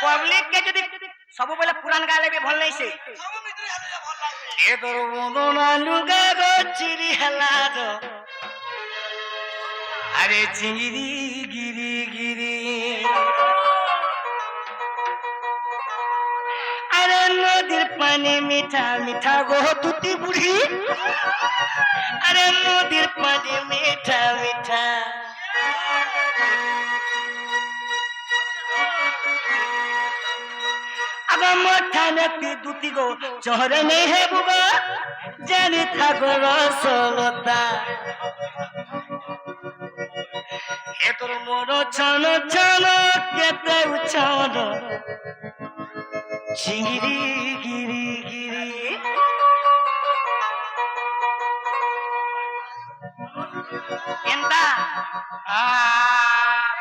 public के जदी सब बेले पुरान गाले भी भल नहीं से ए तोर बदना लुगा गो चिरी हला दो अरे चिंगरी गिरी गिरी अरे नदीर पानी मीठा मीठा गो तुती बुढ़ी अरे नदीर पानी मीठा मीठा अब मोठा नती दुती गो चोहरे नहीं है बुबा जानी था गो रसलता ए तोर मोरो छन छन केते उछन चिंगरी गिरी गिरी एंता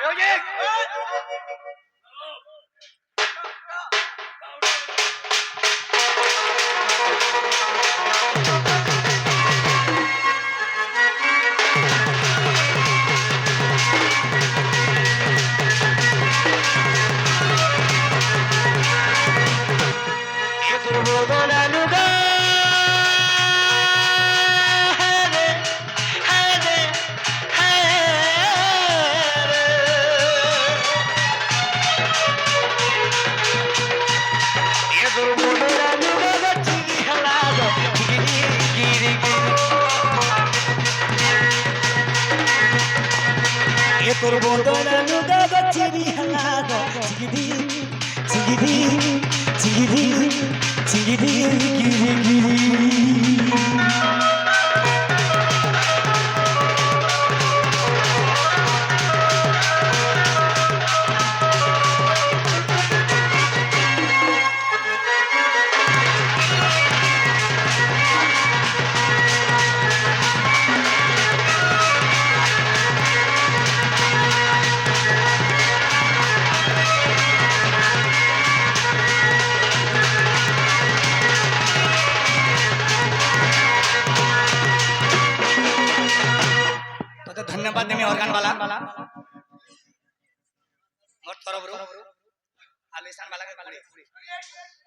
म्यूजिक তোর বদনা লুগা গছিরি হালাদা চিগিরি চিগিরি চিগিরি চিগিরি গিরি গিরি धन्यवाद देमी ऑर्गन वाला मोर तरफ रो आलिशान वाला के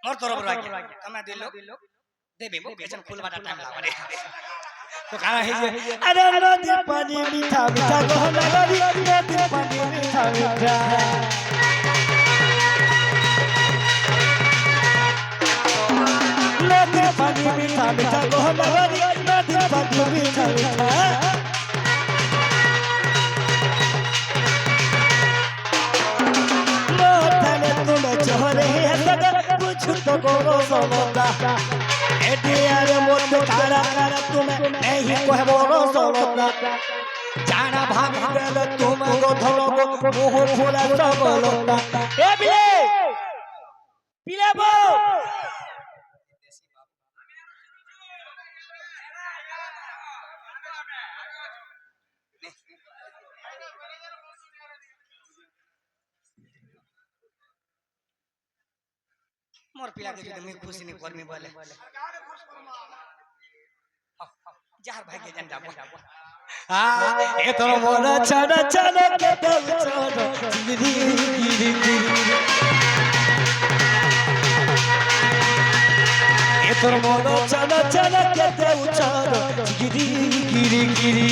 मोर तरफ रो आके कमे दिलो देबे मो बेचन फूल बाटा टाइम लागबे तो खाना है जे अरे नदी पानी मीठा मीठा गहना गरी नदी पानी मीठा मीठा नदी पानी मीठा मीठा गहना गरी नदी पानी मीठा मीठा तो गोरो सोलता एटीआर मोट कारा कारा तुम्हें नहीं कोई बोरो सोलता जाना भाग गल तुम गो धरो गो मुंह खोला सोलता ए बिले बिले बो मोर पिला के जदी मैं खुशी नहीं करमी बोले जार भाई के जन जाबो हां ए तोर मोर छड़ा छड़ा के दल छोड़ गिरी गिरी गिरी ए तोर मोर छड़ा छड़ा के दल छोड़ गिरी गिरी गिरी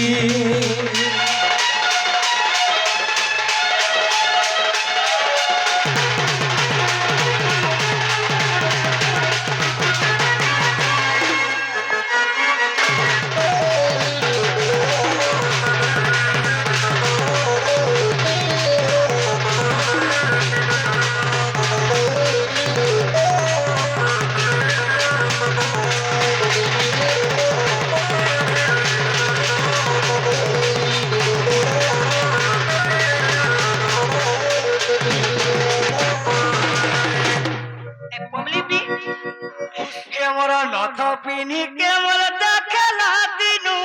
पिनी के मोर देखला दिनु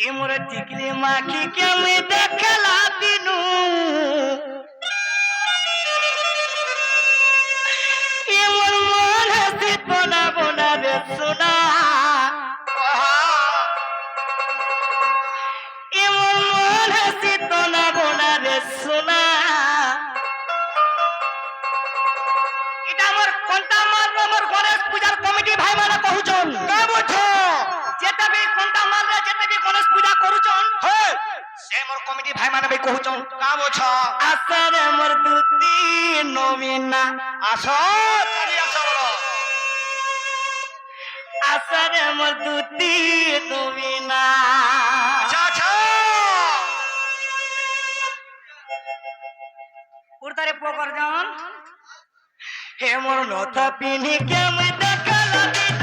ये मोर टिकली माखी के मैं देखला दिनु ये मोर मन से बना बना रे सुना ये ସେ ମୋର କମିଟି ଭାଇ ମାନେ ବି କହୁଛନ୍ কাম অছ ଆସରେ ମୋର ଦୁତି ନବୀନା আস চালি আস বড় ଆସରେ ମୋର ଦୁତି ନବୀନା আচ্ছা আচ্ছা উড়তারে পোকর জন হে মোর নথা পিনি কে মই দেখালা দিন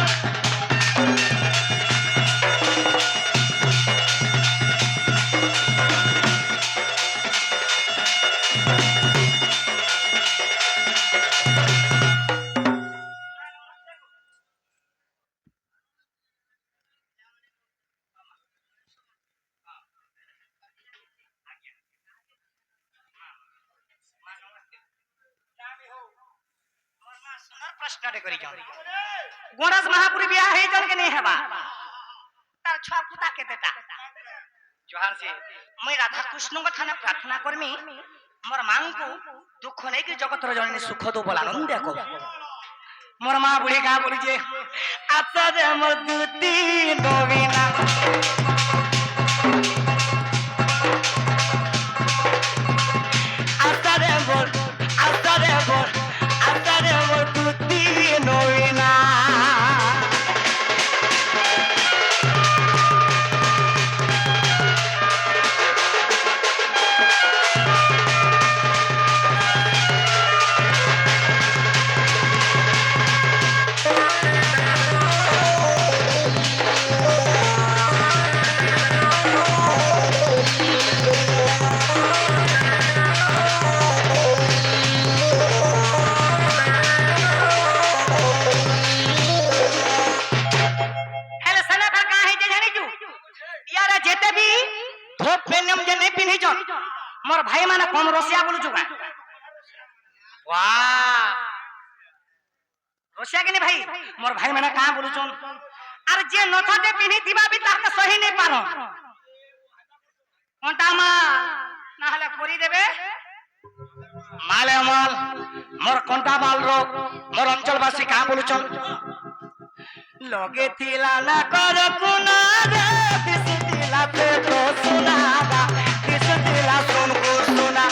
প্রশ্নটে করি যাও গণেশ মহাপুরি বিয়া হই জল কে নেই হেবা তার ছুয়া পুতা কেতেটা জোহার সে মই রাধা কৃষ্ণ ঠানে প্রার্থনা করমি মোর মাঙ্কু দুঃখ নেই কি জগতর জননী সুখ দো বল আনন্দ দেখো মোর মা বুড়ি গা বলি যে আচ্ছা রে মোর দুতি নবীনা আচ্ছা রে মোর দুতি নবীনা मोर भाई माने कम रसिया बोलु जुगा वाह रसिया के नहीं भाई मोर भाई माने का बोलु चन अरे जे नथाते पिनी दिबा भी ताके सही नहीं पारो कोनटा मा ना हले करी देबे माले माल मोर कोनटा माल रो मोर अंचलवासी का बोलु चन लगे थिला ना कर कुना रे दिसतिला ते तो सुनागा दिसतिला सुन को सुना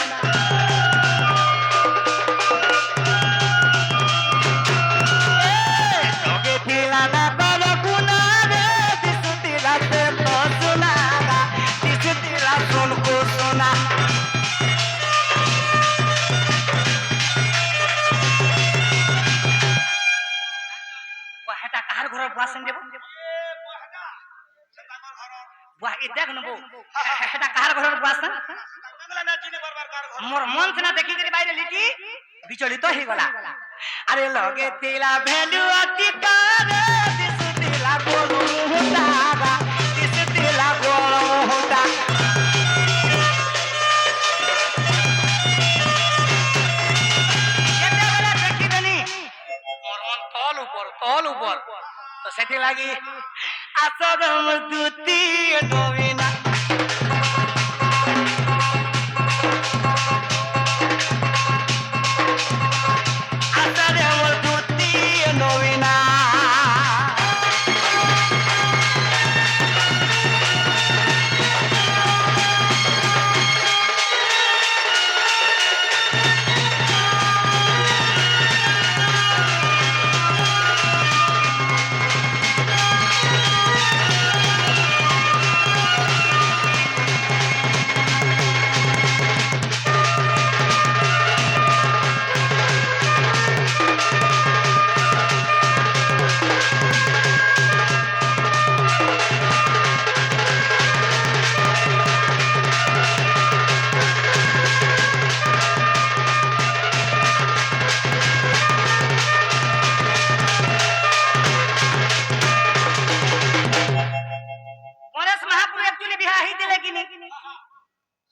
लगे थिला ना कर कुना रे दिसतिला ते तो सुनागा दिसतिला सुन को सुना वाहेटा कार घर बासन देबो वाह ए देख नबो हेटा कार घर बासन मोर मन से ना देखी करी बाहर लिटी बिचलित ही गला अरे लगे तिला भेलु अति कारे दिस तिला गोलु होता दिस तिला गोलु होता केते बेला देखी दनी मोर मन तल ऊपर तो सेठी लागी आसरम दुती नवीना आसरम दुती नवीना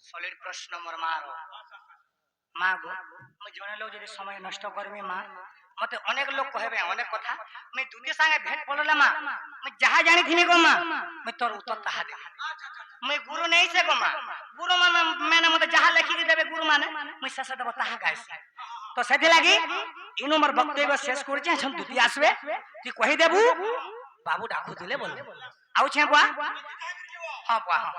सॉलिड प्रश्न मोर मारो माँ गो मैं जने लोग जदि समय नष्ट करमी माँ मते अनेक लोग कहबे अनेक कथा मैं दुते संगे भेट पड़ला माँ मैं जहाँ जानी थी गो माँ मैं तोर उत्तर ताहा दे मैं गुरु नहीं से गो माँ गुरु मैंने मते जहाँ लिखी के देबे गुरु माने मैं ससे देबो ताहा गाइस तो सेथि लागि इनु मोर वक्तव्य शेष कर जे हम दुती आसबे तू कहि देबू बाबू डाकू दिले बोल आउ छे बुआ हां बुआ हां